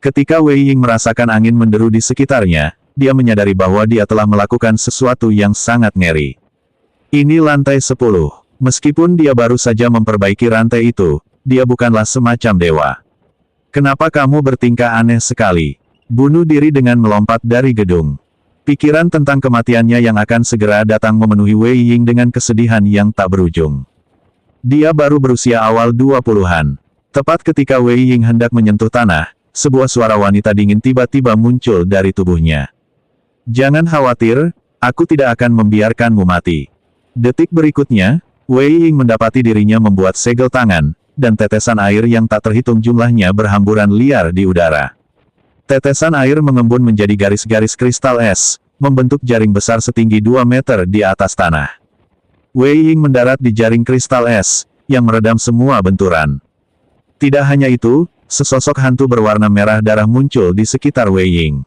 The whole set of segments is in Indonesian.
Ketika Wei Ying merasakan angin menderu di sekitarnya, dia menyadari bahwa dia telah melakukan sesuatu yang sangat ngeri. Ini lantai 10. Meskipun dia baru saja memperbaiki rantai itu, dia bukanlah semacam dewa. Kenapa kamu bertingkah aneh sekali? Bunuh diri dengan melompat dari gedung. Pikiran tentang kematiannya yang akan segera datang memenuhi Wei Ying dengan kesedihan yang tak berujung. Dia baru berusia awal 20-an. Tepat ketika Wei Ying hendak menyentuh tanah, sebuah suara wanita dingin tiba-tiba muncul dari tubuhnya. Jangan khawatir, aku tidak akan membiarkanmu mati. Detik berikutnya, Wei Ying mendapati dirinya membuat segel tangan, dan tetesan air yang tak terhitung jumlahnya berhamburan liar di udara. Tetesan air mengembun menjadi garis-garis kristal es, membentuk jaring besar setinggi 2 meter di atas tanah. Wei Ying mendarat di jaring kristal es, yang meredam semua benturan. Tidak hanya itu, sesosok hantu berwarna merah darah muncul di sekitar Wei Ying.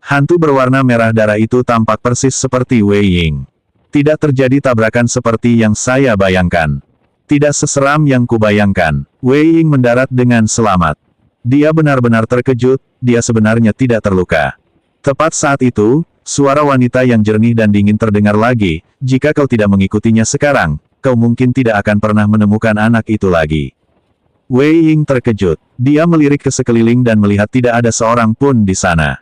Hantu berwarna merah darah itu tampak persis seperti Wei Ying. Tidak terjadi tabrakan seperti yang saya bayangkan. Tidak seseram yang kubayangkan. Wei Ying mendarat dengan selamat. Dia benar-benar terkejut, dia sebenarnya tidak terluka. Tepat saat itu, suara wanita yang jernih dan dingin terdengar lagi, jika kau tidak mengikutinya sekarang, kau mungkin tidak akan pernah menemukan anak itu lagi. Wei Ying terkejut. Dia melirik ke sekeliling dan melihat tidak ada seorang pun di sana.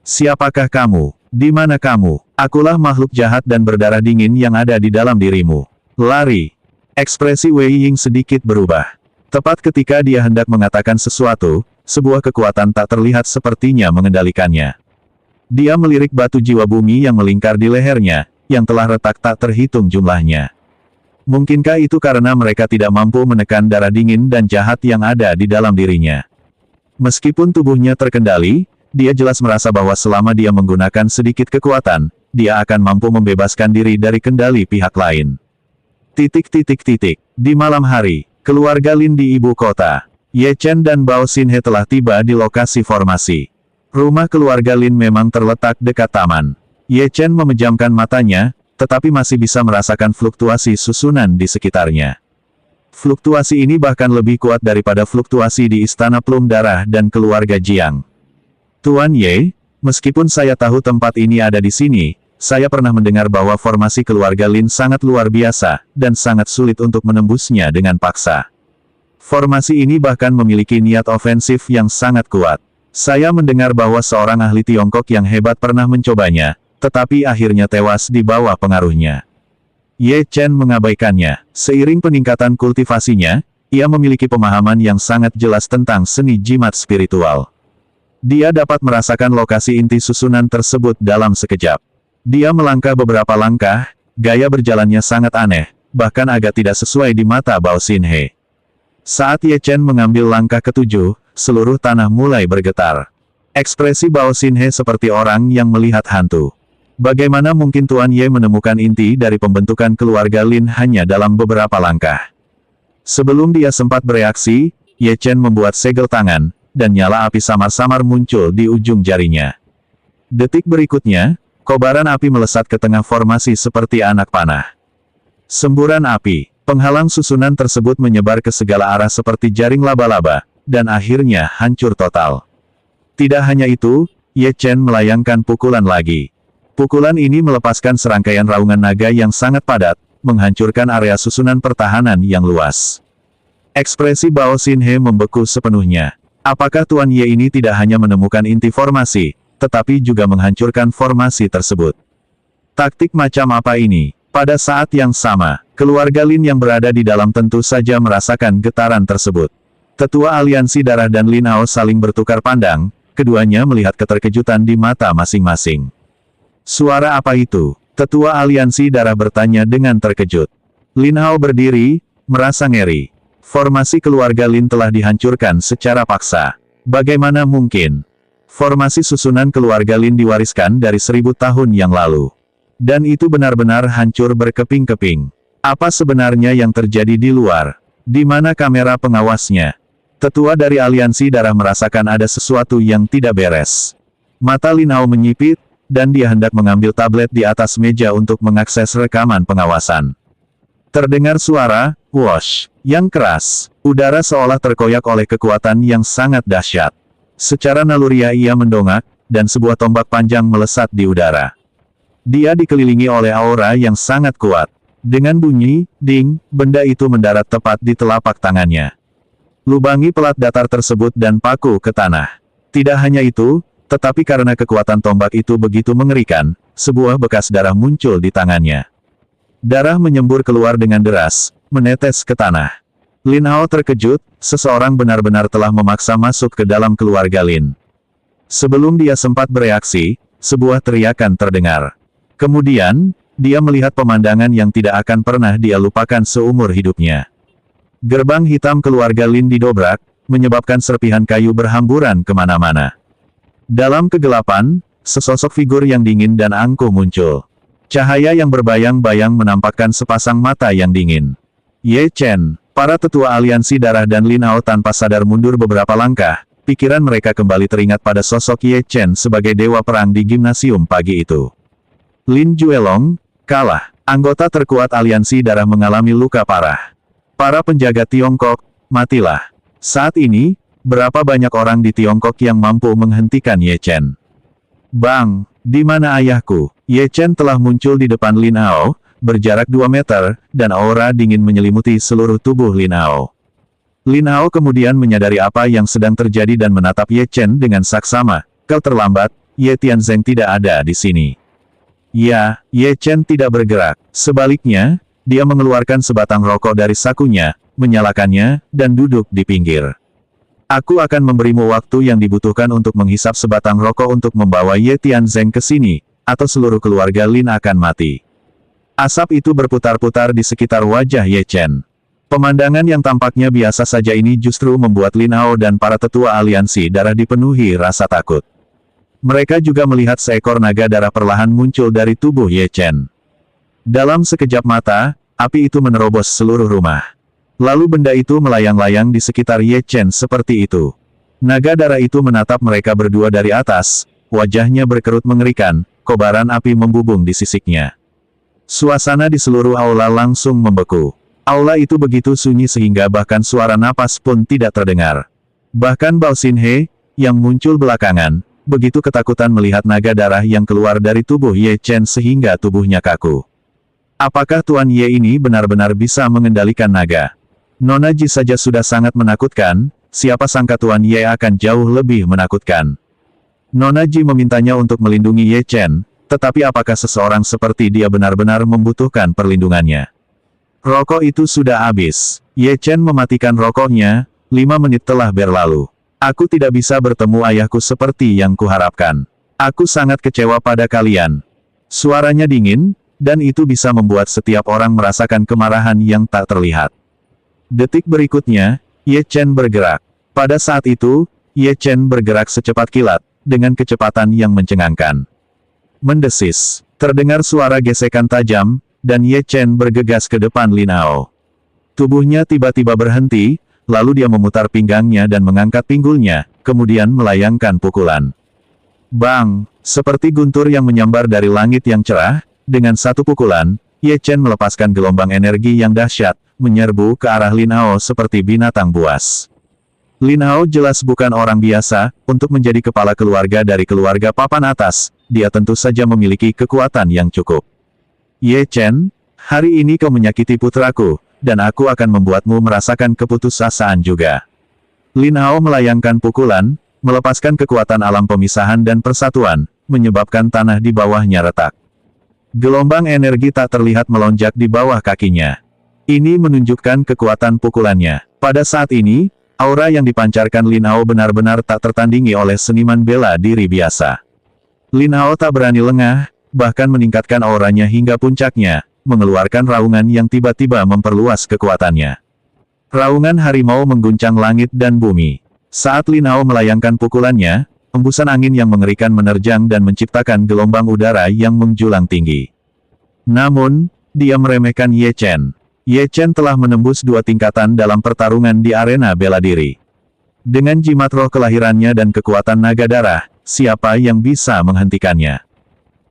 Siapakah kamu? Di mana kamu? Akulah makhluk jahat dan berdarah dingin yang ada di dalam dirimu. Lari. Ekspresi Wei Ying sedikit berubah. Tepat ketika dia hendak mengatakan sesuatu, sebuah kekuatan tak terlihat sepertinya mengendalikannya. Dia melirik batu jiwa bumi yang melingkar di lehernya, yang telah retak tak terhitung jumlahnya. Mungkinkah itu karena mereka tidak mampu menekan darah dingin dan jahat yang ada di dalam dirinya? Meskipun tubuhnya terkendali, dia jelas merasa bahwa selama dia menggunakan sedikit kekuatan, dia akan mampu membebaskan diri dari kendali pihak lain. Di malam hari, keluarga Lin di ibu kota, Ye Chen dan Bao Xinhe telah tiba di lokasi formasi. Rumah keluarga Lin memang terletak dekat taman. Ye Chen memejamkan matanya, tetapi masih bisa merasakan fluktuasi susunan di sekitarnya. Fluktuasi ini bahkan lebih kuat daripada fluktuasi di Istana Plum Darah dan keluarga Jiang. Tuan Ye, meskipun saya tahu tempat ini ada di sini, saya pernah mendengar bahwa formasi keluarga Lin sangat luar biasa, dan sangat sulit untuk menembusnya dengan paksa. Formasi ini bahkan memiliki niat ofensif yang sangat kuat. Saya mendengar bahwa seorang ahli Tiongkok yang hebat pernah mencobanya, tetapi akhirnya tewas di bawah pengaruhnya. Ye Chen mengabaikannya. Seiring peningkatan kultivasinya, ia memiliki pemahaman yang sangat jelas tentang seni jimat spiritual. Dia dapat merasakan lokasi inti susunan tersebut dalam sekejap. Dia melangkah beberapa langkah, gaya berjalannya sangat aneh, bahkan agak tidak sesuai di mata Bao Xinhe. Saat Ye Chen mengambil langkah ketujuh, seluruh tanah mulai bergetar. Ekspresi Bao Xinhe seperti orang yang melihat hantu. Bagaimana mungkin Tuan Ye menemukan inti dari pembentukan keluarga Lin hanya dalam beberapa langkah? Sebelum dia sempat bereaksi, Ye Chen membuat segel tangan, dan nyala api samar-samar muncul di ujung jarinya. Detik berikutnya, kobaran api melesat ke tengah formasi seperti anak panah. Semburan api, penghalang susunan tersebut menyebar ke segala arah seperti jaring laba-laba, dan akhirnya hancur total. Tidak hanya itu, Ye Chen melayangkan pukulan lagi. Pukulan ini melepaskan serangkaian raungan naga yang sangat padat, menghancurkan area susunan pertahanan yang luas. Ekspresi Bao Xinhe membeku sepenuhnya. Apakah Tuan Ye ini tidak hanya menemukan inti formasi, tetapi juga menghancurkan formasi tersebut? Taktik macam apa ini? Pada saat yang sama, keluarga Lin yang berada di dalam tentu saja merasakan getaran tersebut. Tetua Aliansi Darah dan Lin Hao saling bertukar pandang, keduanya melihat keterkejutan di mata masing-masing. Suara apa itu? Tetua Aliansi Darah bertanya dengan terkejut. Lin Hao berdiri, merasa ngeri. Formasi keluarga Lin telah dihancurkan secara paksa. Bagaimana mungkin? Formasi susunan keluarga Lin diwariskan dari 1000 tahun yang lalu. Dan itu benar-benar hancur berkeping-keping. Apa sebenarnya yang terjadi di luar? Di mana kamera pengawasnya? Tetua dari Aliansi Darah merasakan ada sesuatu yang tidak beres. Mata Lin Hao menyipit, dan dia hendak mengambil tablet di atas meja untuk mengakses rekaman pengawasan. Terdengar suara, whoosh, yang keras. Udara seolah terkoyak oleh kekuatan yang sangat dahsyat. Secara naluriah ia mendongak, dan sebuah tombak panjang melesat di udara. Dia dikelilingi oleh aura yang sangat kuat. Dengan bunyi, ding, benda itu mendarat tepat di telapak tangannya. Lubangi pelat datar tersebut dan paku ke tanah. Tidak hanya itu, tetapi karena kekuatan tombak itu begitu mengerikan, sebuah bekas darah muncul di tangannya. Darah menyembur keluar dengan deras, menetes ke tanah. Lin Hao terkejut, seseorang benar-benar telah memaksa masuk ke dalam keluarga Lin. Sebelum dia sempat bereaksi, sebuah teriakan terdengar. Kemudian, dia melihat pemandangan yang tidak akan pernah dia lupakan seumur hidupnya. Gerbang hitam keluarga Lin didobrak, menyebabkan serpihan kayu berhamburan kemana-mana. Dalam kegelapan, sesosok figur yang dingin dan angkuh muncul. Cahaya yang berbayang-bayang menampakkan sepasang mata yang dingin. Ye Chen, para tetua aliansi darah dan Lin Hao tanpa sadar mundur beberapa langkah, pikiran mereka kembali teringat pada sosok Ye Chen sebagai dewa perang di gimnasium pagi itu. Lin Juelong, kalah. Anggota terkuat aliansi darah mengalami luka parah. Para penjaga Tiongkok, matilah. Saat ini, berapa banyak orang di Tiongkok yang mampu menghentikan Ye Chen? Bang, di mana ayahku? Ye Chen telah muncul di depan Lin Hao, berjarak 2 meter, dan aura dingin menyelimuti seluruh tubuh Lin Hao. Lin Hao kemudian menyadari apa yang sedang terjadi dan menatap Ye Chen dengan saksama. Kau terlambat, Ye Tianzeng tidak ada di sini. Ya, Ye Chen tidak bergerak. Sebaliknya, dia mengeluarkan sebatang rokok dari sakunya, menyalakannya, dan duduk di pinggir. Aku akan memberimu waktu yang dibutuhkan untuk menghisap sebatang rokok untuk membawa Ye Tianzeng ke sini, atau seluruh keluarga Lin akan mati. Asap itu berputar-putar di sekitar wajah Ye Chen. Pemandangan yang tampaknya biasa saja ini justru membuat Lin Hao dan para tetua aliansi darah dipenuhi rasa takut. Mereka juga melihat seekor naga darah perlahan muncul dari tubuh Ye Chen. Dalam sekejap mata, api itu menerobos seluruh rumah. Lalu benda itu melayang-layang di sekitar Ye Chen seperti itu. Naga darah itu menatap mereka berdua dari atas, wajahnya berkerut mengerikan, kobaran api membubung di sisiknya. Suasana di seluruh aula langsung membeku. Aula itu begitu sunyi sehingga bahkan suara napas pun tidak terdengar. Bahkan Bao Xinhe, yang muncul belakangan, begitu ketakutan melihat naga darah yang keluar dari tubuh Ye Chen sehingga tubuhnya kaku. Apakah Tuan Ye ini benar-benar bisa mengendalikan naga? Nona Ji saja sudah sangat menakutkan, siapa sangka Tuan Ye akan jauh lebih menakutkan. Nona Ji memintanya untuk melindungi Ye Chen, tetapi apakah seseorang seperti dia benar-benar membutuhkan perlindungannya? Rokok itu sudah habis. Ye Chen mematikan rokoknya, 5 menit telah berlalu. Aku tidak bisa bertemu ayahku seperti yang kuharapkan. Aku sangat kecewa pada kalian. Suaranya dingin, dan itu bisa membuat setiap orang merasakan kemarahan yang tak terlihat. Detik berikutnya, Ye Chen bergerak. Pada saat itu, Ye Chen bergerak secepat kilat, dengan kecepatan yang mencengangkan. Mendesis, terdengar suara gesekan tajam, dan Ye Chen bergegas ke depan Lin Hao. Tubuhnya tiba-tiba berhenti, lalu dia memutar pinggangnya dan mengangkat pinggulnya, kemudian melayangkan pukulan. Bang! Seperti guntur yang menyambar dari langit yang cerah, dengan satu pukulan, Ye Chen melepaskan gelombang energi yang dahsyat, menyerbu ke arah Lin Hao seperti binatang buas. Lin Hao jelas bukan orang biasa, untuk menjadi kepala keluarga dari keluarga papan atas, dia tentu saja memiliki kekuatan yang cukup. Ye Chen, hari ini kau menyakiti putraku, dan aku akan membuatmu merasakan keputusasaan juga. Lin Hao melayangkan pukulan, melepaskan kekuatan alam pemisahan dan persatuan, menyebabkan tanah di bawahnya retak. Gelombang energi tak terlihat melonjak di bawah kakinya. Ini menunjukkan kekuatan pukulannya. Pada saat ini, aura yang dipancarkan Lin Hao benar-benar tak tertandingi oleh seniman bela diri biasa. Lin Hao tak berani lengah, bahkan meningkatkan auranya hingga puncaknya, mengeluarkan raungan yang tiba-tiba memperluas kekuatannya. Raungan harimau mengguncang langit dan bumi. Saat Lin Hao melayangkan pukulannya, embusan angin yang mengerikan menerjang dan menciptakan gelombang udara yang menjulang tinggi. Namun, dia meremehkan Ye Chen. Ye Chen telah menembus 2 tingkatan dalam pertarungan di arena bela diri. Dengan jimat roh kelahirannya dan kekuatan naga darah, siapa yang bisa menghentikannya?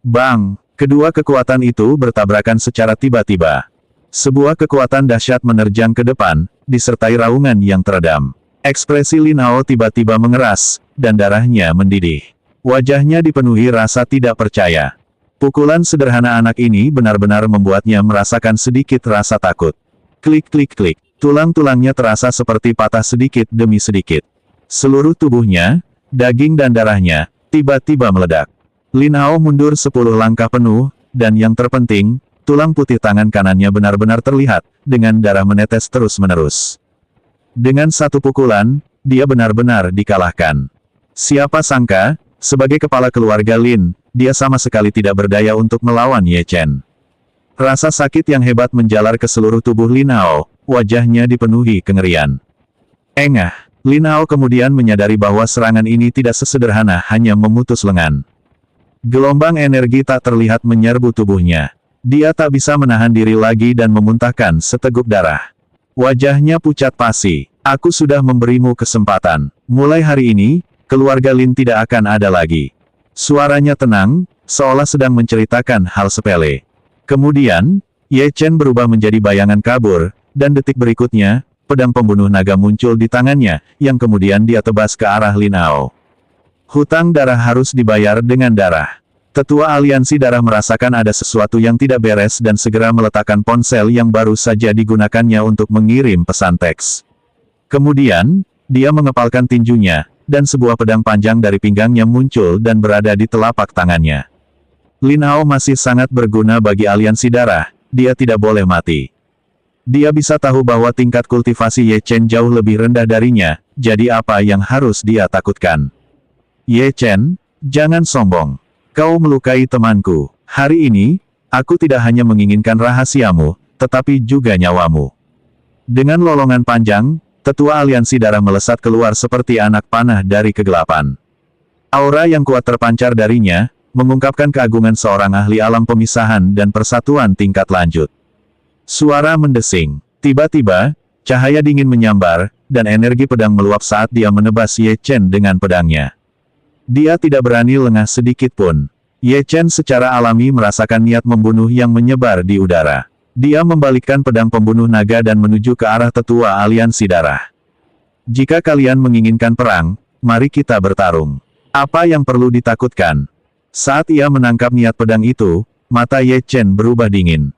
Bang! Kedua kekuatan itu bertabrakan secara tiba-tiba. Sebuah kekuatan dahsyat menerjang ke depan, disertai raungan yang teredam. Ekspresi Lin Hao tiba-tiba mengeras, dan darahnya mendidih. Wajahnya dipenuhi rasa tidak percaya. Pukulan sederhana anak ini benar-benar membuatnya merasakan sedikit rasa takut. Klik klik klik. Tulang-tulangnya terasa seperti patah sedikit demi sedikit. Seluruh tubuhnya, daging dan darahnya, tiba-tiba meledak. Lin Hao mundur 10 langkah penuh, dan yang terpenting, tulang putih tangan kanannya benar-benar terlihat, dengan darah menetes terus-menerus. Dengan satu pukulan, dia benar-benar dikalahkan. Siapa sangka, sebagai kepala keluarga Lin, dia sama sekali tidak berdaya untuk melawan Ye Chen. Rasa sakit yang hebat menjalar ke seluruh tubuh Lin Hao, wajahnya dipenuhi kengerian. Engah, Lin Hao kemudian menyadari bahwa serangan ini tidak sesederhana hanya memutus lengan. Gelombang energi tak terlihat menyerbu tubuhnya. Dia tak bisa menahan diri lagi dan memuntahkan seteguk darah. Wajahnya pucat pasi. Aku sudah memberimu kesempatan. Mulai hari ini, keluarga Lin tidak akan ada lagi. Suaranya tenang, seolah sedang menceritakan hal sepele. Kemudian, Ye Chen berubah menjadi bayangan kabur, dan detik berikutnya, pedang pembunuh naga muncul di tangannya, yang kemudian dia tebas ke arah Lin Hao. Hutang darah harus dibayar dengan darah. Tetua Aliansi Darah merasakan ada sesuatu yang tidak beres dan segera meletakkan ponsel yang baru saja digunakannya untuk mengirim pesan teks. Kemudian, dia mengepalkan tinjunya, dan sebuah pedang panjang dari pinggangnya muncul dan berada di telapak tangannya. Lin Hao masih sangat berguna bagi Aliansi Darah, dia tidak boleh mati. Dia bisa tahu bahwa tingkat kultivasi Ye Chen jauh lebih rendah darinya, jadi apa yang harus dia takutkan? Ye Chen, jangan sombong. Kau melukai temanku. Hari ini, aku tidak hanya menginginkan rahasiamu, tetapi juga nyawamu. Dengan lolongan panjang, Tetua Aliansi Darah melesat keluar seperti anak panah dari kegelapan. Aura yang kuat terpancar darinya, mengungkapkan keagungan seorang ahli alam pemisahan dan persatuan tingkat lanjut. Suara mendesing. Tiba-tiba, cahaya dingin menyambar, dan energi pedang meluap saat dia menebas Ye Chen dengan pedangnya. Dia tidak berani lengah sedikit pun. Ye Chen secara alami merasakan niat membunuh yang menyebar di udara. Dia membalikkan pedang pembunuh naga dan menuju ke arah Tetua Aliansi Darah. Jika kalian menginginkan perang, mari kita bertarung. Apa yang perlu ditakutkan? Saat ia menangkap niat pedang itu, mata Ye Chen berubah dingin.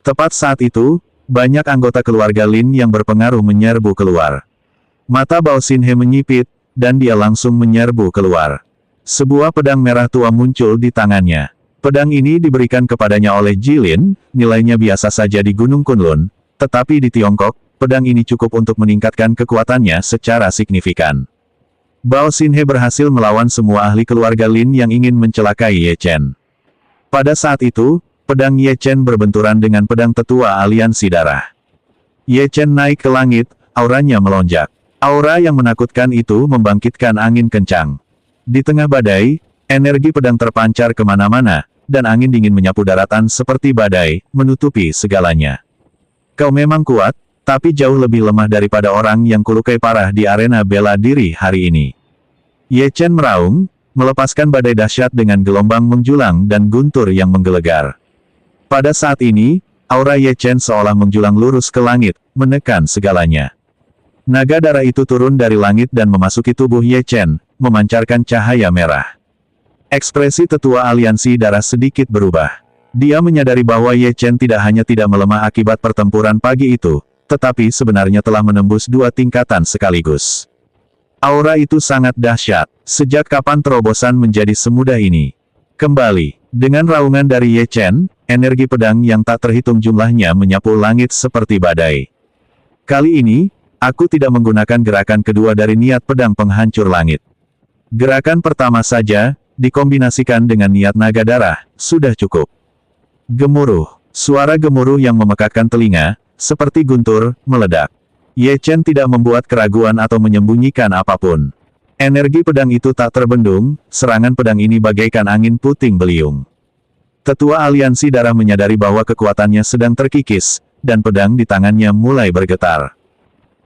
Tepat saat itu, banyak anggota keluarga Lin yang berpengaruh menyerbu keluar. Mata Bao Xinhe menyipit, dan dia langsung menyerbu keluar. Sebuah pedang merah tua muncul di tangannya. Pedang ini diberikan kepadanya oleh Jilin, nilainya biasa saja di Gunung Kunlun, tetapi di Tiongkok, pedang ini cukup untuk meningkatkan kekuatannya secara signifikan. Bao Xinhe berhasil melawan semua ahli keluarga Lin yang ingin mencelakai Ye Chen. Pada saat itu, pedang Ye Chen berbenturan dengan pedang Tetua Aliansi Darah. Ye Chen naik ke langit, auranya melonjak. Aura yang menakutkan itu membangkitkan angin kencang. Di tengah badai, energi pedang terpancar kemana-mana, dan angin dingin menyapu daratan seperti badai, menutupi segalanya. Kau memang kuat, tapi jauh lebih lemah daripada orang yang kulukai parah di arena bela diri hari ini. Ye Chen meraung, melepaskan badai dahsyat dengan gelombang menjulang dan guntur yang menggelegar. Pada saat ini, aura Ye Chen seolah menjulang lurus ke langit, menekan segalanya. Naga darah itu turun dari langit dan memasuki tubuh Ye Chen, memancarkan cahaya merah. Ekspresi Tetua Aliansi Darah sedikit berubah. Dia menyadari bahwa Ye Chen tidak hanya tidak melemah akibat pertempuran pagi itu, tetapi sebenarnya telah menembus 2 tingkatan sekaligus. Aura itu sangat dahsyat. Sejak kapan terobosan menjadi semudah ini? Kembali, dengan raungan dari Ye Chen, energi pedang yang tak terhitung jumlahnya menyapu langit seperti badai. Kali ini, aku tidak menggunakan gerakan kedua dari niat pedang penghancur langit. Gerakan pertama saja, dikombinasikan dengan niat naga darah, sudah cukup. Gemuruh. Suara gemuruh yang memekakkan telinga, seperti guntur, meledak. Ye Chen tidak membuat keraguan atau menyembunyikan apapun. Energi pedang itu tak terbendung, serangan pedang ini bagaikan angin puting beliung. Tetua Aliansi Darah menyadari bahwa kekuatannya sedang terkikis, dan pedang di tangannya mulai bergetar.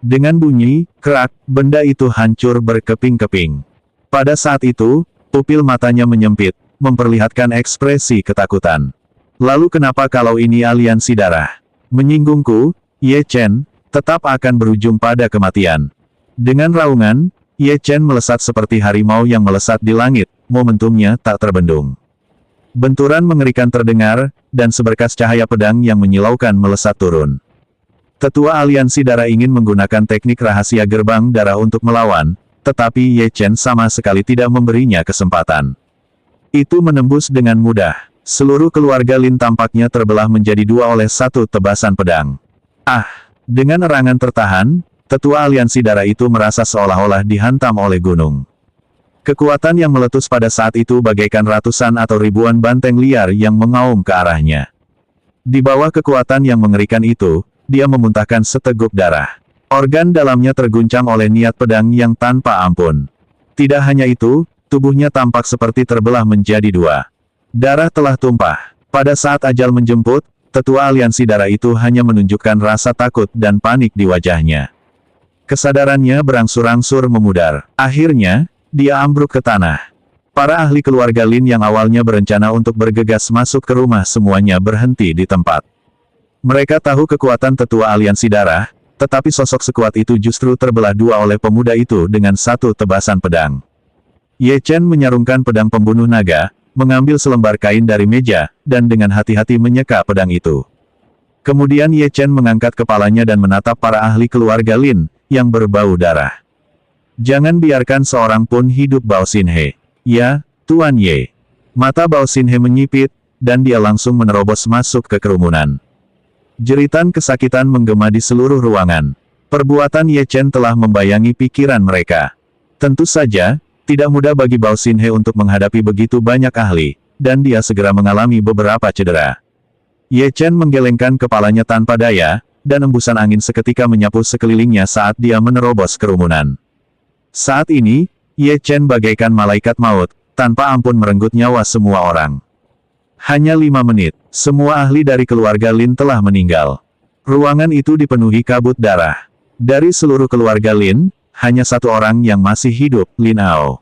Dengan bunyi, kerak, benda itu hancur berkeping-keping. Pada saat itu, pupil matanya menyempit, memperlihatkan ekspresi ketakutan. Lalu kenapa kalau ini Aliansi Darah? Menyinggungku, Ye Chen, tetap akan berujung pada kematian. Dengan raungan, Ye Chen melesat seperti harimau yang melesat di langit, momentumnya tak terbendung. Benturan mengerikan terdengar, dan seberkas cahaya pedang yang menyilaukan melesat turun. Tetua Aliansi Darah ingin menggunakan teknik rahasia gerbang darah untuk melawan, tetapi Ye Chen sama sekali tidak memberinya kesempatan. Itu menembus dengan mudah. Seluruh keluarga Lin tampaknya terbelah menjadi dua oleh satu tebasan pedang. Ah! Dengan erangan tertahan, Tetua Aliansi Darah itu merasa seolah-olah dihantam oleh gunung. Kekuatan yang meletus pada saat itu bagaikan ratusan atau ribuan banteng liar yang mengaum ke arahnya. Di bawah kekuatan yang mengerikan itu, dia memuntahkan seteguk darah. Organ dalamnya terguncang oleh niat pedang yang tanpa ampun. Tidak hanya itu, tubuhnya tampak seperti terbelah menjadi dua. Darah telah tumpah. Pada saat ajal menjemput, Tetua Aliansi Darah itu hanya menunjukkan rasa takut dan panik di wajahnya. Kesadarannya berangsur-angsur memudar. Akhirnya, dia ambruk ke tanah. Para ahli keluarga Lin yang awalnya berencana untuk bergegas masuk ke rumah semuanya berhenti di tempat. Mereka tahu kekuatan Tetua Aliansi Darah, tetapi sosok sekuat itu justru terbelah dua oleh pemuda itu dengan satu tebasan pedang. Ye Chen menyarungkan pedang pembunuh naga, mengambil selembar kain dari meja, dan dengan hati-hati menyeka pedang itu. Kemudian Ye Chen mengangkat kepalanya dan menatap para ahli keluarga Lin, yang berbau darah. Jangan biarkan seorang pun hidup Bao Xinhe. Ya, Tuan Ye. Mata Bao Xinhe menyipit, dan dia langsung menerobos masuk ke kerumunan. Jeritan kesakitan menggema di seluruh ruangan. Perbuatan Ye Chen telah membayangi pikiran mereka. Tentu saja, tidak mudah bagi Bao Xinhe untuk menghadapi begitu banyak ahli, dan dia segera mengalami beberapa cedera. Ye Chen menggelengkan kepalanya tanpa daya, dan embusan angin seketika menyapu sekelilingnya saat dia menerobos kerumunan. Saat ini, Ye Chen bagaikan malaikat maut, tanpa ampun merenggut nyawa semua orang. Hanya 5 menit, semua ahli dari keluarga Lin telah meninggal. Ruangan itu dipenuhi kabut darah. Dari seluruh keluarga Lin, hanya satu orang yang masih hidup, Lin Hao.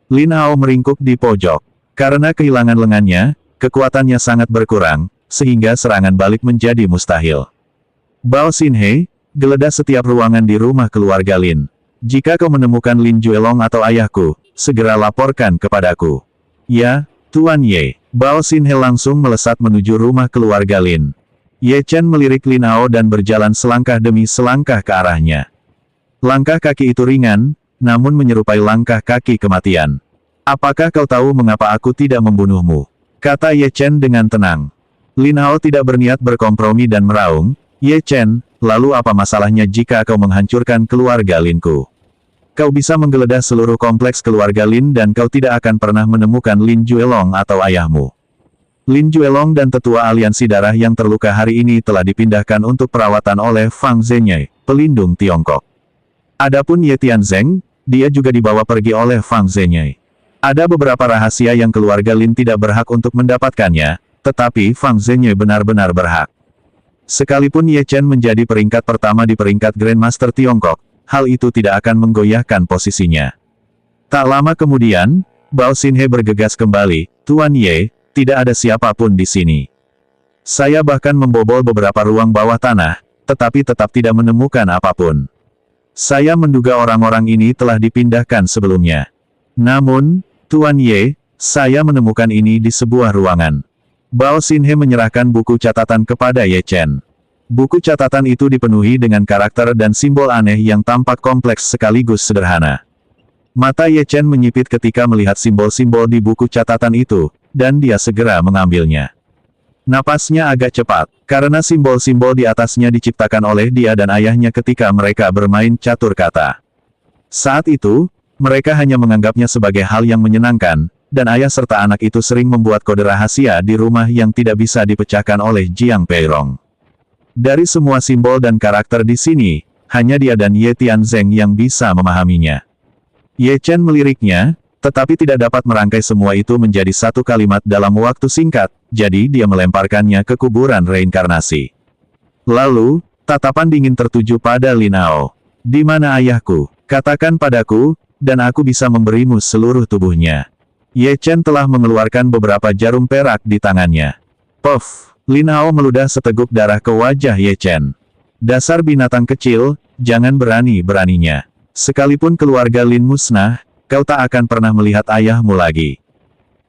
Lin Hao meringkuk di pojok. Karena kehilangan lengannya, kekuatannya sangat berkurang, sehingga serangan balik menjadi mustahil. Bao Xinhe, geledah setiap ruangan di rumah keluarga Lin. Jika kau menemukan Lin Juelong atau ayahku, segera laporkan kepadaku. Ya, Tuan Ye. Bao Xinhe langsung melesat menuju rumah keluarga Lin. Ye Chen melirik Lin Hao dan berjalan selangkah demi selangkah ke arahnya. Langkah kaki itu ringan, namun menyerupai langkah kaki kematian. Apakah kau tahu mengapa aku tidak membunuhmu? Kata Ye Chen dengan tenang. Lin Hao tidak berniat berkompromi dan meraung, Ye Chen, lalu apa masalahnya jika kau menghancurkan keluarga Linku? Kau bisa menggeledah seluruh kompleks keluarga Lin dan kau tidak akan pernah menemukan Lin Juelong atau ayahmu. Lin Juelong dan Tetua Aliansi Darah yang terluka hari ini telah dipindahkan untuk perawatan oleh Fang Zhenye, pelindung Tiongkok. Adapun Ye Tianzeng, dia juga dibawa pergi oleh Fang Zhenye. Ada beberapa rahasia yang keluarga Lin tidak berhak untuk mendapatkannya, tetapi Fang Zhenye benar-benar berhak. Sekalipun Ye Chen menjadi peringkat pertama di peringkat Grandmaster Tiongkok, hal itu tidak akan menggoyahkan posisinya. Tak lama kemudian, Bao Xinhe bergegas kembali, Tuan Ye, tidak ada siapapun di sini. Saya bahkan membobol beberapa ruang bawah tanah, tetapi tetap tidak menemukan apapun. Saya menduga orang-orang ini telah dipindahkan sebelumnya. Namun, Tuan Ye, saya menemukan ini di sebuah ruangan. Bao Xinhe menyerahkan buku catatan kepada Ye Chen. Buku catatan itu dipenuhi dengan karakter dan simbol aneh yang tampak kompleks sekaligus sederhana. Mata Ye Chen menyipit ketika melihat simbol-simbol di buku catatan itu, dan dia segera mengambilnya. Napasnya agak cepat, karena simbol-simbol di atasnya diciptakan oleh dia dan ayahnya ketika mereka bermain catur kata. Saat itu, mereka hanya menganggapnya sebagai hal yang menyenangkan, dan ayah serta anak itu sering membuat kode rahasia di rumah yang tidak bisa dipecahkan oleh Jiang Peirong. Dari semua simbol dan karakter di sini, hanya dia dan Ye Tianzeng yang bisa memahaminya. Ye Chen meliriknya, tetapi tidak dapat merangkai semua itu menjadi satu kalimat dalam waktu singkat, jadi dia melemparkannya ke kuburan reinkarnasi. Lalu, tatapan dingin tertuju pada Lin Hao. Di mana ayahku? Katakan padaku, dan aku bisa memberimu seluruh tubuhnya. Ye Chen telah mengeluarkan beberapa jarum perak di tangannya. Puff! Lin Hao meludah seteguk darah ke wajah Ye Chen. Dasar binatang kecil, jangan berani-beraninya. Sekalipun keluarga Lin musnah, kau tak akan pernah melihat ayahmu lagi.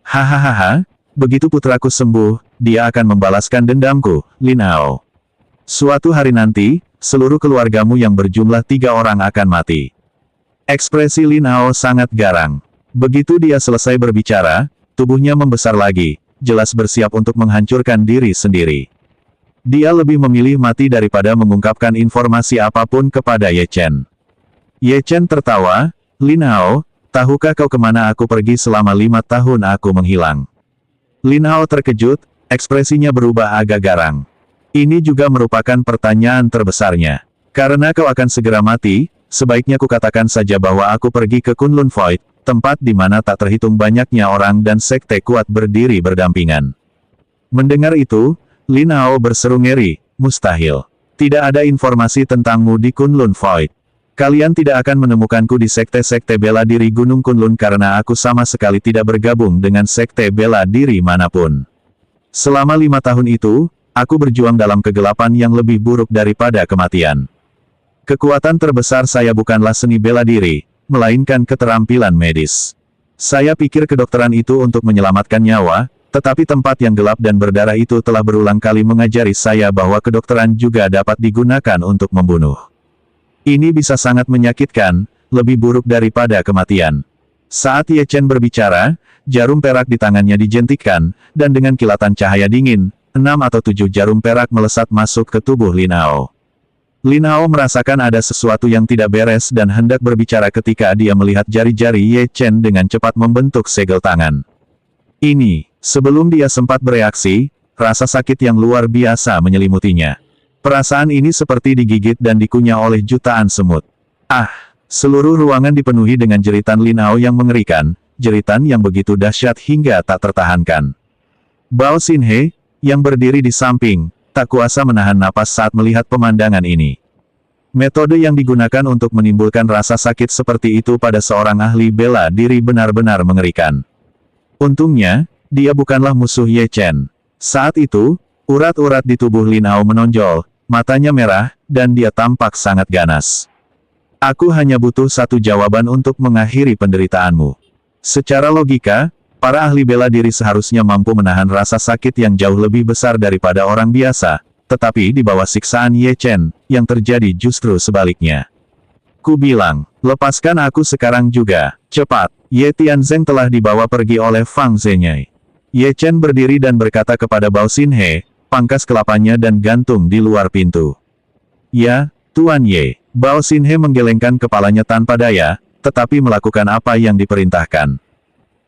Hahaha, begitu putraku sembuh, dia akan membalaskan dendamku, Lin Hao. Suatu hari nanti, seluruh keluargamu yang berjumlah 3 orang akan mati. Ekspresi Lin Hao sangat garang. Begitu dia selesai berbicara, tubuhnya membesar lagi, jelas bersiap untuk menghancurkan diri sendiri. Dia lebih memilih mati daripada mengungkapkan informasi apapun kepada Ye Chen. Ye Chen tertawa, Lin Hao, tahukah kau kemana aku pergi selama 5 tahun aku menghilang? Lin Hao terkejut, ekspresinya berubah agak garang. Ini juga merupakan pertanyaan terbesarnya. Karena kau akan segera mati, sebaiknya kukatakan saja bahwa aku pergi ke Kunlun Void, tempat di mana tak terhitung banyaknya orang dan sekte kuat berdiri berdampingan. Mendengar itu, Lin Hao berseru ngeri, mustahil. Tidak ada informasi tentangmu di Kunlun Void. Kalian tidak akan menemukanku di sekte-sekte bela diri Gunung Kunlun karena aku sama sekali tidak bergabung dengan sekte bela diri manapun. Selama 5 tahun itu, aku berjuang dalam kegelapan yang lebih buruk daripada kematian. Kekuatan terbesar saya bukanlah seni bela diri, melainkan keterampilan medis. Saya pikir kedokteran itu untuk menyelamatkan nyawa, tetapi tempat yang gelap dan berdarah itu telah berulang kali mengajari saya bahwa kedokteran juga dapat digunakan untuk membunuh. Ini bisa sangat menyakitkan, lebih buruk daripada kematian. Saat Ye Chen berbicara, jarum perak di tangannya dijentikkan, dan dengan kilatan cahaya dingin, 6 atau 7 jarum perak melesat masuk ke tubuh Lin Hao. Lin Hao merasakan ada sesuatu yang tidak beres dan hendak berbicara ketika dia melihat jari-jari Ye Chen dengan cepat membentuk segel tangan. Sebelum dia sempat bereaksi, rasa sakit yang luar biasa menyelimutinya. Perasaan ini seperti digigit dan dikunyah oleh jutaan semut. Seluruh ruangan dipenuhi dengan jeritan Lin Hao yang mengerikan, jeritan yang begitu dahsyat hingga tak tertahankan. Bao Xinhe, yang berdiri di samping, tak kuasa menahan napas saat melihat pemandangan ini. Metode yang digunakan untuk menimbulkan rasa sakit seperti itu pada seorang ahli bela diri benar-benar mengerikan. Untungnya, dia bukanlah musuh Ye Chen. Saat itu, urat-urat di tubuh Lin Hao menonjol, matanya merah, dan dia tampak sangat ganas. Aku hanya butuh satu jawaban untuk mengakhiri penderitaanmu. Secara logika, para ahli bela diri seharusnya mampu menahan rasa sakit yang jauh lebih besar daripada orang biasa, tetapi di bawah siksaan Ye Chen, yang terjadi justru sebaliknya. Ku bilang, lepaskan aku sekarang juga, cepat. Ye Tianzeng telah dibawa pergi oleh Fang Zhenyi. Ye Chen berdiri dan berkata kepada Bao Xinhe, pangkas kelapanya dan gantung di luar pintu. Ya, Tuan Ye. Bao Xinhe menggelengkan kepalanya tanpa daya, tetapi melakukan apa yang diperintahkan.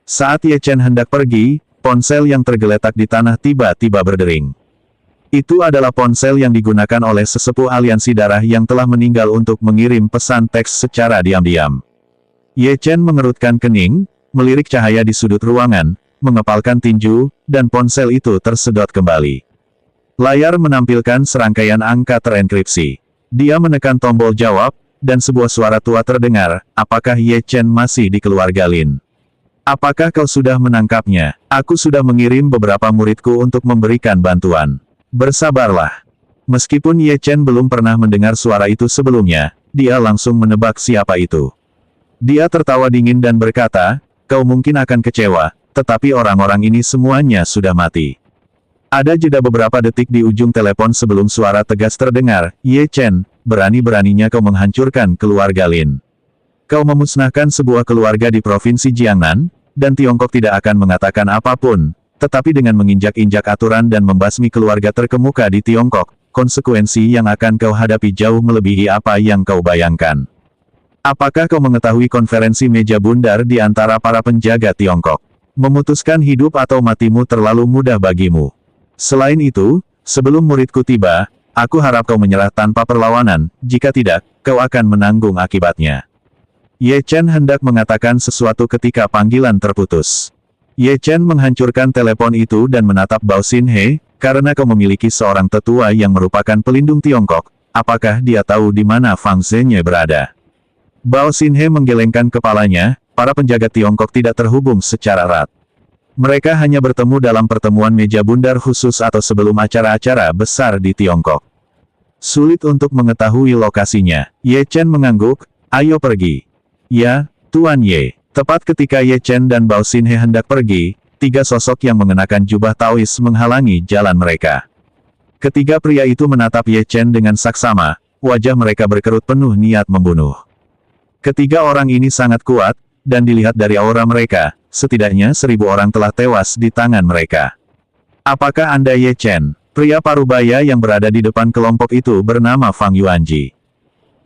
Saat Ye Chen hendak pergi, ponsel yang tergeletak di tanah tiba-tiba berdering. Itu adalah ponsel yang digunakan oleh sesepuh aliansi darah yang telah meninggal untuk mengirim pesan teks secara diam-diam. Ye Chen mengerutkan kening, melirik cahaya di sudut ruangan, mengepalkan tinju, dan ponsel itu tersedot kembali. Layar menampilkan serangkaian angka terenkripsi. Dia menekan tombol jawab, dan sebuah suara tua terdengar, apakah Ye Chen masih di keluarga Lin? Apakah kau sudah menangkapnya? Aku sudah mengirim beberapa muridku untuk memberikan bantuan. Bersabarlah. Meskipun Ye Chen belum pernah mendengar suara itu sebelumnya, dia langsung menebak siapa itu. Dia tertawa dingin dan berkata, kau mungkin akan kecewa, tetapi orang-orang ini semuanya sudah mati. Ada jeda beberapa detik di ujung telepon sebelum suara tegas terdengar, Ye Chen, berani-beraninya kau menghancurkan keluarga Lin. Kau memusnahkan sebuah keluarga di Provinsi Jiangnan, dan Tiongkok tidak akan mengatakan apapun, tetapi dengan menginjak-injak aturan dan membasmi keluarga terkemuka di Tiongkok, konsekuensi yang akan kau hadapi jauh melebihi apa yang kau bayangkan. Apakah kau mengetahui konferensi meja bundar di antara para penjaga Tiongkok? Memutuskan hidup atau matimu terlalu mudah bagimu. Selain itu, sebelum muridku tiba, aku harap kau menyerah tanpa perlawanan, jika tidak, kau akan menanggung akibatnya. Ye Chen hendak mengatakan sesuatu ketika panggilan terputus. Ye Chen menghancurkan telepon itu dan menatap Bao Xinhe, karena kau memiliki seorang tetua yang merupakan pelindung Tiongkok, apakah dia tahu di mana Fang Zhenyi berada? Bao Xinhe menggelengkan kepalanya, para penjaga Tiongkok tidak terhubung secara erat. Mereka hanya bertemu dalam pertemuan meja bundar khusus atau sebelum acara-acara besar di Tiongkok. Sulit untuk mengetahui lokasinya. Ye Chen mengangguk, Ayo pergi. Ya, Tuan Ye. Tepat ketika Ye Chen dan Bao Xinhe hendak pergi, tiga sosok yang mengenakan jubah Taois menghalangi jalan mereka. Ketiga pria itu menatap Ye Chen dengan saksama, wajah mereka berkerut penuh niat membunuh. Ketiga orang ini sangat kuat, dan dilihat dari aura mereka, setidaknya 1000 orang telah tewas di tangan mereka. Apakah Anda Ye Chen? Pria parubaya yang berada di depan kelompok itu bernama Fang Yuanji.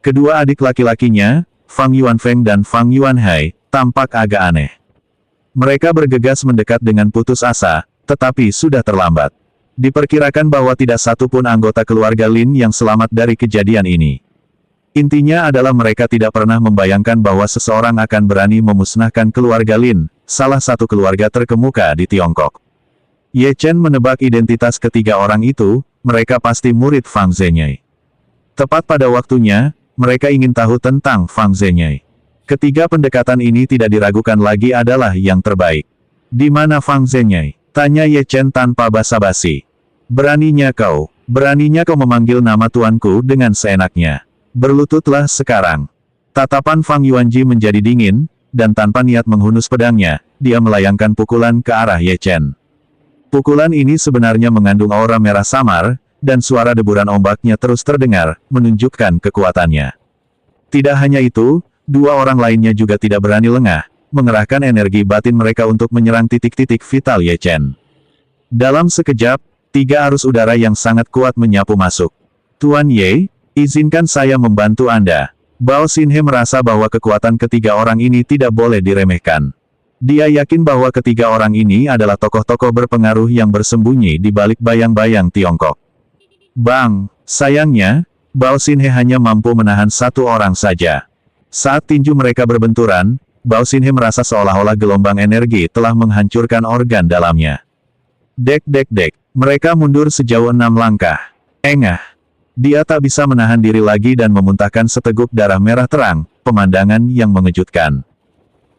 Kedua adik laki-lakinya, Fang Yuanfeng dan Fang Yuanhai, tampak agak aneh. Mereka bergegas mendekat dengan putus asa, tetapi sudah terlambat. Diperkirakan bahwa tidak satu pun anggota keluarga Lin yang selamat dari kejadian ini. Intinya adalah mereka tidak pernah membayangkan bahwa seseorang akan berani memusnahkan keluarga Lin, salah satu keluarga terkemuka di Tiongkok. Ye Chen menebak identitas ketiga orang itu, mereka pasti murid Fang Zhenyi. Tepat pada waktunya, mereka ingin tahu tentang Fang Zhenyi. Ketiga pendekatan ini tidak diragukan lagi adalah yang terbaik. Di mana Fang Zhenyi? Tanya Ye Chen tanpa basa-basi. Beraninya kau memanggil nama tuanku dengan seenaknya. Berlututlah sekarang. Tatapan Fang Yuanji menjadi dingin, dan tanpa niat menghunus pedangnya, dia melayangkan pukulan ke arah Ye Chen. Pukulan ini sebenarnya mengandung aura merah samar, dan suara deburan ombaknya terus terdengar, menunjukkan kekuatannya. Tidak hanya itu, dua orang lainnya juga tidak berani lengah, mengerahkan energi batin mereka untuk menyerang titik-titik vital Ye Chen. Dalam sekejap, 3 arus udara yang sangat kuat menyapu masuk. Tuan Ye, izinkan saya membantu Anda. Bao Xinhe merasa bahwa kekuatan ketiga orang ini tidak boleh diremehkan. Dia yakin bahwa ketiga orang ini adalah tokoh-tokoh berpengaruh yang bersembunyi di balik bayang-bayang Tiongkok. Bang, sayangnya, Bao Xinhe hanya mampu menahan 1 orang saja. Saat tinju mereka berbenturan, Bao Xinhe merasa seolah-olah gelombang energi telah menghancurkan organ dalamnya. Dek, mereka mundur sejauh 6 langkah. Engah. Dia tak bisa menahan diri lagi dan memuntahkan seteguk darah merah terang, pemandangan yang mengejutkan.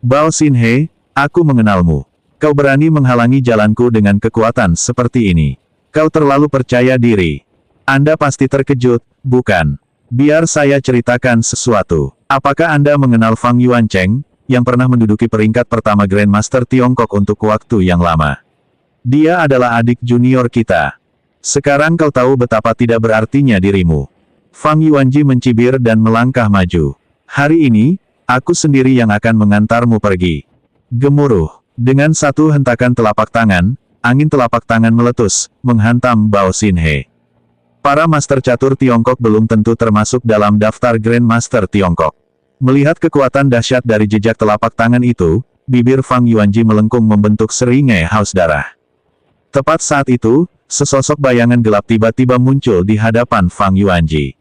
Bao Xinhe, aku mengenalmu. Kau berani menghalangi jalanku dengan kekuatan seperti ini. Kau terlalu percaya diri. Anda pasti terkejut, bukan? Biar saya ceritakan sesuatu. Apakah Anda mengenal Fang Yuancheng, yang pernah menduduki peringkat pertama Grandmaster Tiongkok untuk waktu yang lama? Dia adalah adik junior kita. Sekarang kau tahu betapa tidak berartinya dirimu. Fang Yuanji mencibir dan melangkah maju. Hari ini, aku sendiri yang akan mengantarmu pergi. Gemuruh. Dengan satu hentakan telapak tangan, angin telapak tangan meletus, menghantam Bao Xinhe. Para master catur Tiongkok belum tentu termasuk dalam daftar Grandmaster Tiongkok. Melihat kekuatan dahsyat dari jejak telapak tangan itu, bibir Fang Yuanji melengkung membentuk seringai haus darah. Tepat saat itu, sesosok bayangan gelap tiba-tiba muncul di hadapan Fang Yuanji.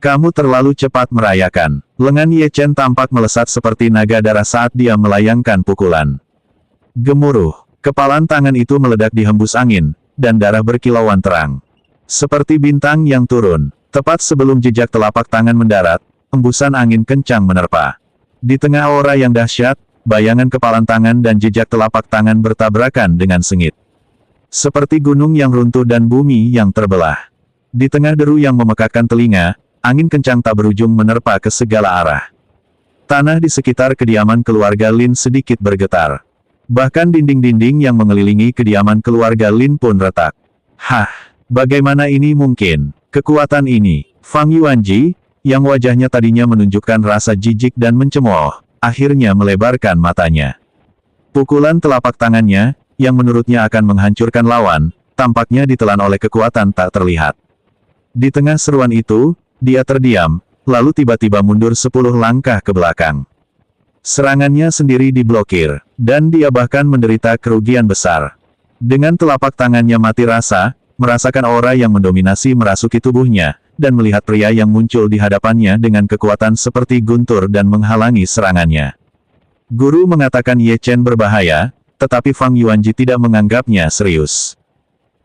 Kamu terlalu cepat merayakan. Lengan Ye Chen tampak melesat seperti naga darah saat dia melayangkan pukulan. Gemuruh. Kepalan tangan itu meledak di hembus angin, dan darah berkilauan terang. Seperti bintang yang turun. Tepat sebelum jejak telapak tangan mendarat, embusan angin kencang menerpa. Di tengah aura yang dahsyat, bayangan kepalan tangan dan jejak telapak tangan bertabrakan dengan sengit. Seperti gunung yang runtuh dan bumi yang terbelah. Di tengah deru yang memekakkan telinga, angin kencang tak berujung menerpa ke segala arah. Tanah di sekitar kediaman keluarga Lin sedikit bergetar. Bahkan dinding-dinding yang mengelilingi kediaman keluarga Lin pun retak. Hah, bagaimana ini mungkin? Kekuatan ini, Fang Yuanji, yang wajahnya tadinya menunjukkan rasa jijik dan mencemooh, akhirnya melebarkan matanya. Pukulan telapak tangannya, yang menurutnya akan menghancurkan lawan, tampaknya ditelan oleh kekuatan tak terlihat. Di tengah seruan itu, dia terdiam, lalu tiba-tiba mundur 10 langkah ke belakang. Serangannya sendiri diblokir, dan dia bahkan menderita kerugian besar. Dengan telapak tangannya mati rasa, merasakan aura yang mendominasi merasuki tubuhnya, dan melihat pria yang muncul di hadapannya dengan kekuatan seperti guntur dan menghalangi serangannya. Guru mengatakan Ye Chen berbahaya, tetapi Fang Yuanji tidak menganggapnya serius.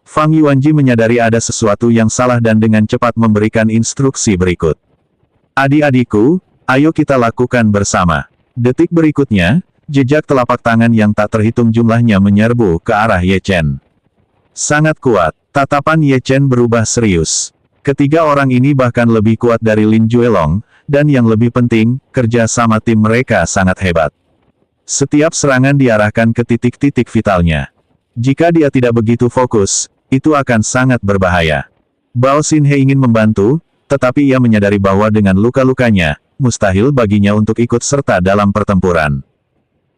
Fang Yuanji menyadari ada sesuatu yang salah dan dengan cepat memberikan instruksi berikut. Adik-adikku, ayo kita lakukan bersama. Detik berikutnya, jejak telapak tangan yang tak terhitung jumlahnya menyerbu ke arah Ye Chen. Sangat kuat, tatapan Ye Chen berubah serius. Ketiga orang ini bahkan lebih kuat dari Lin Juelong, dan yang lebih penting, kerja sama tim mereka sangat hebat. Setiap serangan diarahkan ke titik-titik vitalnya. Jika dia tidak begitu fokus, itu akan sangat berbahaya. Bao Xinhe ingin membantu, tetapi ia menyadari bahwa dengan luka-lukanya, mustahil baginya untuk ikut serta dalam pertempuran.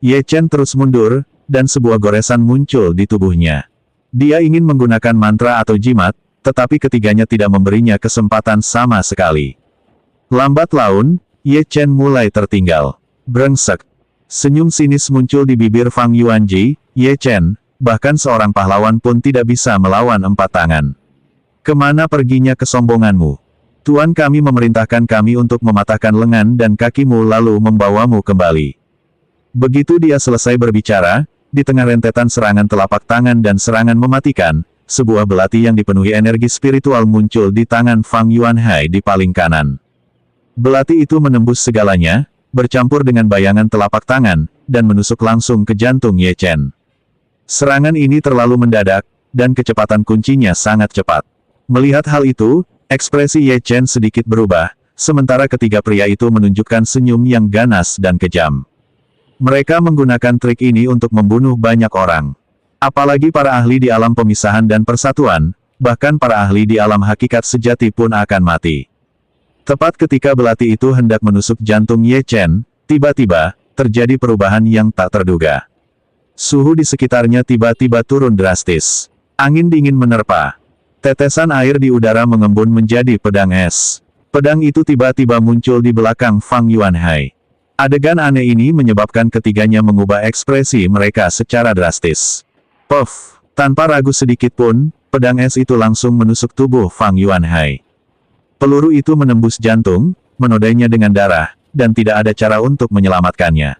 Ye Chen terus mundur, dan sebuah goresan muncul di tubuhnya. Dia ingin menggunakan mantra atau jimat, tetapi ketiganya tidak memberinya kesempatan sama sekali. Lambat laun, Ye Chen mulai tertinggal. Brengsek. Senyum sinis muncul di bibir Fang Yuanji. Ye Chen, bahkan seorang pahlawan pun tidak bisa melawan 4 tangan. Kemana perginya kesombonganmu? Tuan kami memerintahkan kami untuk mematahkan lengan dan kakimu lalu membawamu kembali. Begitu dia selesai berbicara, di tengah rentetan serangan telapak tangan dan serangan mematikan, sebuah belati yang dipenuhi energi spiritual muncul di tangan Fang Yuanhai di paling kanan. Belati itu menembus segalanya, bercampur dengan bayangan telapak tangan, dan menusuk langsung ke jantung Ye Chen. Serangan ini terlalu mendadak, dan kecepatan kuncinya sangat cepat. Melihat hal itu, ekspresi Ye Chen sedikit berubah, sementara ketiga pria itu menunjukkan senyum yang ganas dan kejam. Mereka menggunakan trik ini untuk membunuh banyak orang. Apalagi para ahli di alam pemisahan dan persatuan, bahkan para ahli di alam hakikat sejati pun akan mati. Tepat ketika belati itu hendak menusuk jantung Ye Chen, tiba-tiba, terjadi perubahan yang tak terduga. Suhu di sekitarnya tiba-tiba turun drastis. Angin dingin menerpa. Tetesan air di udara mengembun menjadi pedang es. Pedang itu tiba-tiba muncul di belakang Fang Yuanhai. Adegan aneh ini menyebabkan ketiganya mengubah ekspresi mereka secara drastis. Puff! Tanpa ragu sedikit pun, pedang es itu langsung menusuk tubuh Fang Yuanhai. Peluru itu menembus jantung, menodainya dengan darah, dan tidak ada cara untuk menyelamatkannya.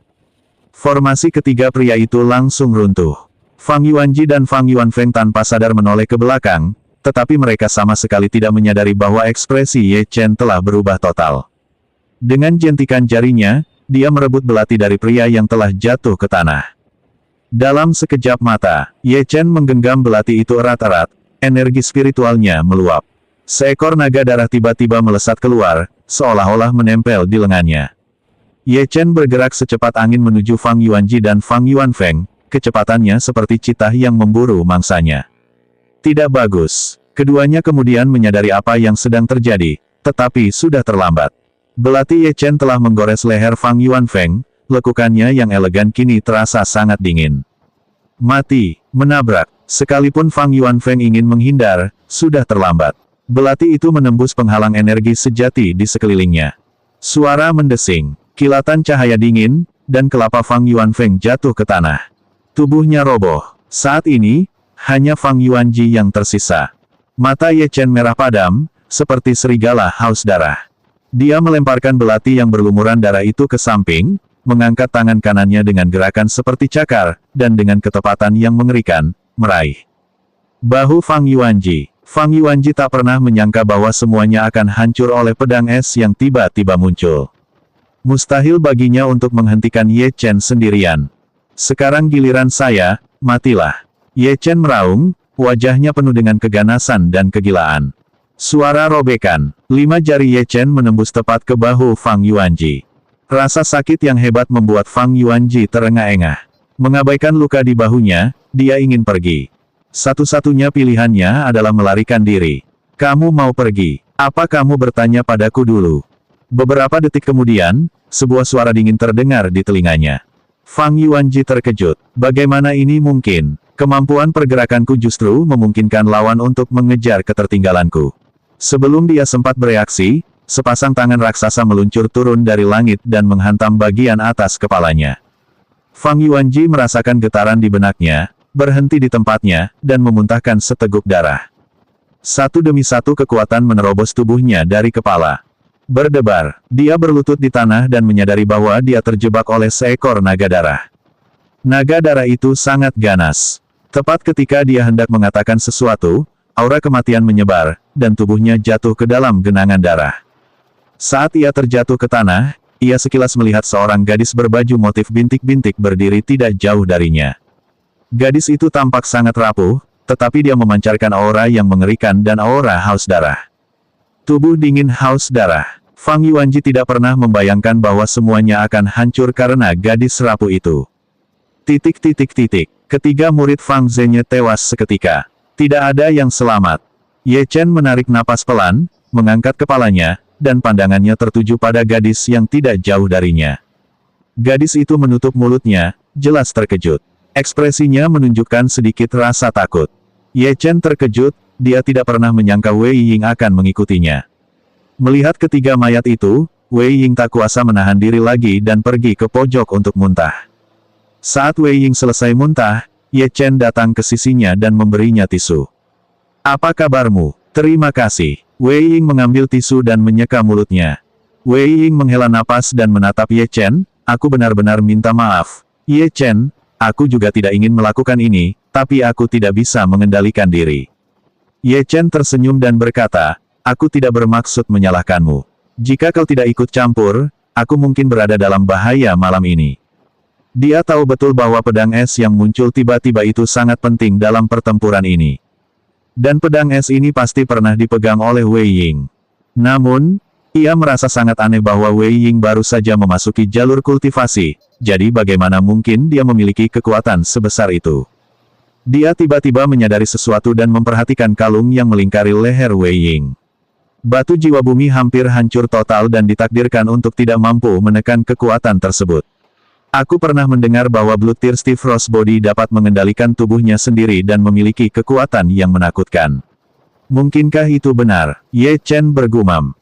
Formasi ketiga pria itu langsung runtuh. Fang Yuanji dan Fang Yuanfeng tanpa sadar menoleh ke belakang, tetapi mereka sama sekali tidak menyadari bahwa ekspresi Ye Chen telah berubah total. Dengan jentikan jarinya, dia merebut belati dari pria yang telah jatuh ke tanah. Dalam sekejap mata, Ye Chen menggenggam belati itu erat-erat, energi spiritualnya meluap. Seekor naga darah tiba-tiba melesat keluar, seolah-olah menempel di lengannya. Ye Chen bergerak secepat angin menuju Fang Yuanji dan Fang Yuanfeng, kecepatannya seperti citah yang memburu mangsanya. Tidak bagus. Keduanya kemudian menyadari apa yang sedang terjadi, tetapi sudah terlambat. Belati Ye Chen telah menggores leher Fang Yuanfeng, lekukannya yang elegan kini terasa sangat dingin. Mati, menabrak, sekalipun Fang Yuanfeng ingin menghindar, sudah terlambat. Belati itu menembus penghalang energi sejati di sekelilingnya. Suara mendesing, kilatan cahaya dingin, dan kelapa Fang Yuanfeng jatuh ke tanah. Tubuhnya roboh. Saat ini, hanya Fang Yuanji yang tersisa. Mata Ye Chen merah padam, seperti serigala haus darah. Dia melemparkan belati yang berlumuran darah itu ke samping, mengangkat tangan kanannya dengan gerakan seperti cakar, dan dengan ketepatan yang mengerikan, meraih bahu Fang Yuanji. Fang Yuanji tak pernah menyangka bahwa semuanya akan hancur oleh pedang es yang tiba-tiba muncul. Mustahil baginya untuk menghentikan Ye Chen sendirian. Sekarang giliran saya, matilah. Ye Chen meraung, wajahnya penuh dengan keganasan dan kegilaan. Suara robekan, 5 jari Ye Chen menembus tepat ke bahu Fang Yuanji. Rasa sakit yang hebat membuat Fang Yuanji terengah-engah. Mengabaikan luka di bahunya, dia ingin pergi. Satu-satunya pilihannya adalah melarikan diri. Kamu mau pergi? Apa kamu bertanya padaku dulu? Beberapa detik kemudian, sebuah suara dingin terdengar di telinganya. Fang Yuanji terkejut. Bagaimana ini mungkin? Kemampuan pergerakanku justru memungkinkan lawan untuk mengejar ketertinggalanku. Sebelum dia sempat bereaksi, sepasang tangan raksasa meluncur turun dari langit dan menghantam bagian atas kepalanya. Fang Yuanji merasakan getaran di benaknya, berhenti di tempatnya, dan memuntahkan seteguk darah. Satu demi satu kekuatan menerobos tubuhnya dari kepala. Berdebar, dia berlutut di tanah dan menyadari bahwa dia terjebak oleh seekor naga darah. Naga darah itu sangat ganas. Tepat ketika dia hendak mengatakan sesuatu, aura kematian menyebar, dan tubuhnya jatuh ke dalam genangan darah. Saat ia terjatuh ke tanah, ia sekilas melihat seorang gadis berbaju motif bintik-bintik berdiri tidak jauh darinya. Gadis itu tampak sangat rapuh, tetapi dia memancarkan aura yang mengerikan dan aura haus darah. Tubuh dingin haus darah. Fang Yuanji tidak pernah membayangkan bahwa semuanya akan hancur karena gadis rapuh itu. Ketiga murid Fang Zhenye tewas seketika. Tidak ada yang selamat. Ye Chen menarik napas pelan, mengangkat kepalanya, dan pandangannya tertuju pada gadis yang tidak jauh darinya. Gadis itu menutup mulutnya, jelas terkejut. Ekspresinya menunjukkan sedikit rasa takut. Ye Chen terkejut, dia tidak pernah menyangka Wei Ying akan mengikutinya. Melihat ketiga mayat itu, Wei Ying tak kuasa menahan diri lagi dan pergi ke pojok untuk muntah. Saat Wei Ying selesai muntah, Ye Chen datang ke sisinya dan memberinya tisu. "Apa kabarmu?" "Terima kasih." Wei Ying mengambil tisu dan menyeka mulutnya. Wei Ying menghela napas dan menatap Ye Chen, "Aku benar-benar minta maaf. Ye Chen, aku juga tidak ingin melakukan ini, tapi aku tidak bisa mengendalikan diri." Ye Chen tersenyum dan berkata, "Aku tidak bermaksud menyalahkanmu. Jika kau tidak ikut campur, aku mungkin berada dalam bahaya malam ini." Dia tahu betul bahwa pedang es yang muncul tiba-tiba itu sangat penting dalam pertempuran ini. Dan pedang es ini pasti pernah dipegang oleh Wei Ying. Namun, ia merasa sangat aneh bahwa Wei Ying baru saja memasuki jalur kultivasi, jadi bagaimana mungkin dia memiliki kekuatan sebesar itu. Dia tiba-tiba menyadari sesuatu dan memperhatikan kalung yang melingkari leher Wei Ying. Batu jiwa bumi hampir hancur total dan ditakdirkan untuk tidak mampu menekan kekuatan tersebut. Aku pernah mendengar bahwa Bloodthirsty Frostbody dapat mengendalikan tubuhnya sendiri dan memiliki kekuatan yang menakutkan. Mungkinkah itu benar? Ye Chen bergumam.